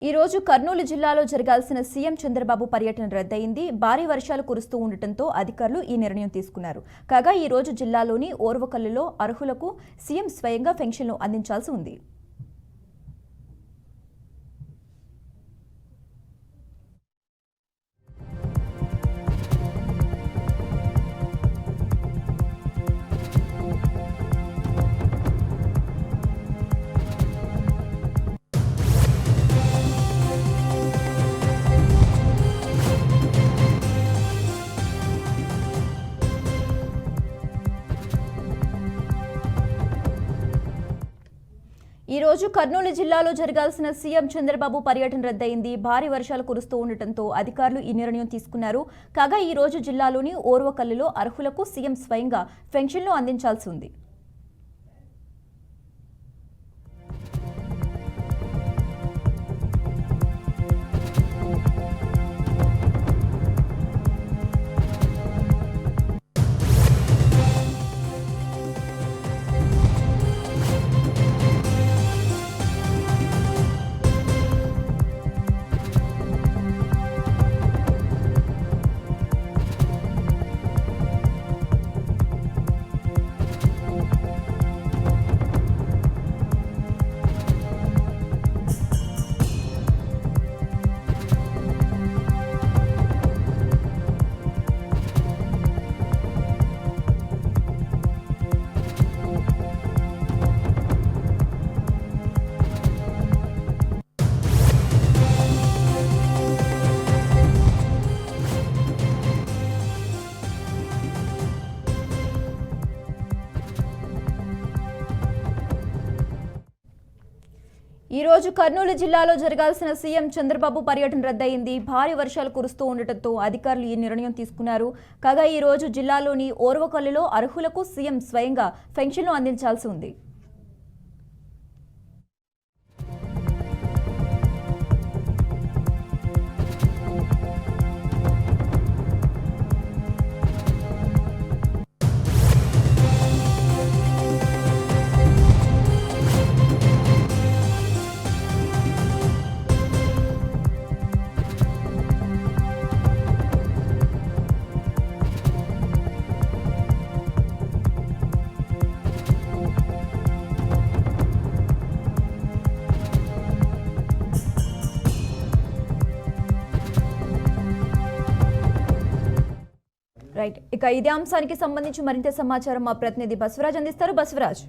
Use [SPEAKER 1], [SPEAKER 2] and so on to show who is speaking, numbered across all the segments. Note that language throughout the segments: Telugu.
[SPEAKER 1] ఈ రోజు కర్నూలు జిల్లాలో జరగాల్సిన సీఎం చంద్రబాబు పర్యటన రద్దయింది. భారీ వర్షాలు కురుస్తూ ఉండటంతో అధికారులు ఈ నిర్ణయం తీసుకున్నారు. కాగా ఈ రోజు జిల్లాలోని ఓర్వకల్లులో అర్హులకు సీఎం స్వయంగా పెన్షన్లు అందించాల్సి ఉంది. ఈ రోజు కర్నూలు జిల్లాలో జరగాల్సిన సీఎం చంద్రబాబు పర్యటన రద్దయింది. భారీ వర్షాలు కురుస్తూ ఉండటంతో అధికారులు ఈ నిర్ణయం తీసుకున్నారు. కాగా ఈ రోజు జిల్లాలోని ఓర్వకల్లులో అర్హులకు సీఎం స్వయంగా పెన్షన్లు అందించాల్సి ఉంది. ఈ రోజు కర్నూలు జిల్లాలో జరగాల్సిన సీఎం చంద్రబాబు పర్యటన రద్దయింది. భారీ వర్షాలు కురుస్తూ ఉండటంతో అధికారులు ఈ నిర్ణయం తీసుకున్నారు. కాగా ఈ రోజు జిల్లాలోని ఓర్వకల్లులో అర్హులకు సీఎం స్వయంగా పెన్షన్లు అందించాల్సి ఉంది. రైట్, ఇక ఇదే అంశానికి సంబంధించి మరింత సమాచారం మా ప్రతినిధి బసవరాజ్ అందిస్తారు. బసవరాజ్,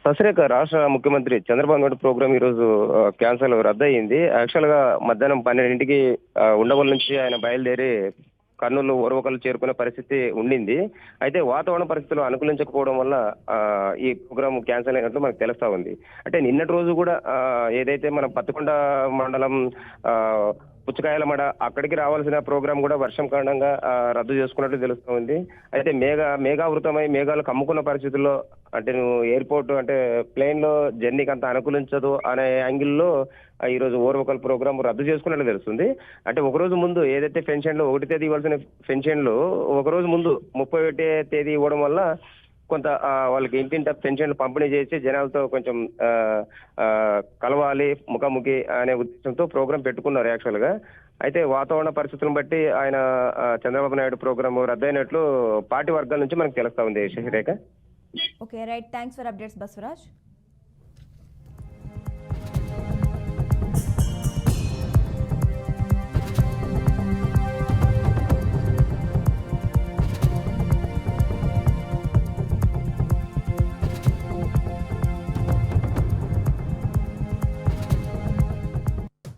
[SPEAKER 2] సశ్రేఖ రాష్ట్ర ముఖ్యమంత్రి చంద్రబాబు నాయుడు ప్రోగ్రామ్ ఈ రోజు క్యాన్సల్ రద్దయింది. యాక్చువల్ గా మధ్యాహ్నం 12ంటికి ఉండవల్లి నుంచి ఆయన బయలుదేరి కర్నూలు ఓర్వకల్లు చేరుకునే పరిస్థితి ఉండింది. అయితే వాతావరణ పరిస్థితులు అనుకూలించకపోవడం వల్ల ఈ ప్రోగ్రామ్ క్యాన్సిల్ అయినట్లు మనకు తెలుస్తా ఉంది. అంటే నిన్నటి రోజు కూడా ఏదైతే మన పత్తికొండ మండలం పుచ్చకాయల మడ అక్కడికి రావాల్సిన ప్రోగ్రాం కూడా వర్షం కారణంగా రద్దు చేసుకున్నట్లు తెలుస్తూ ఉంది. అయితే మేఘావృతమై మేఘాలు కమ్ముకున్న పరిస్థితుల్లో అంటే నువ్వు ఎయిర్పోర్ట్ అంటే ప్లేన్ లో జర్నీకి అంత అనుకూలించదు అనే యాంగిల్లో ఈ రోజు ఓర్వకల్ ప్రోగ్రాం రద్దు చేసుకున్నట్లు తెలుస్తుంది. అంటే ఒకరోజు ముందు ఏదైతే పెన్షన్లు 1వ తేదీ ఇవ్వాల్సిన పెన్షన్లు ఒకరోజు ముందు 31వ తేదీ ఇవ్వడం వల్ల కొంత వాళ్ళకి ఇంటింట పెన్షన్లు పంపిణీ చేసి జనాలతో కొంచెం కలవాలి ముఖాముఖి అనే ఉద్దేశంతో ప్రోగ్రాం పెట్టుకున్నారు యాక్చువల్ గా. అయితే వాతావరణ పరిస్థితులను బట్టి ఆయన చంద్రబాబు నాయుడు ప్రోగ్రాం రద్దయినట్లు పార్టీ వర్గాల నుంచి మనకు తెలుస్తా ఉంది. Sasirekha.
[SPEAKER 1] Okay, right, thanks for updates Basavaraj.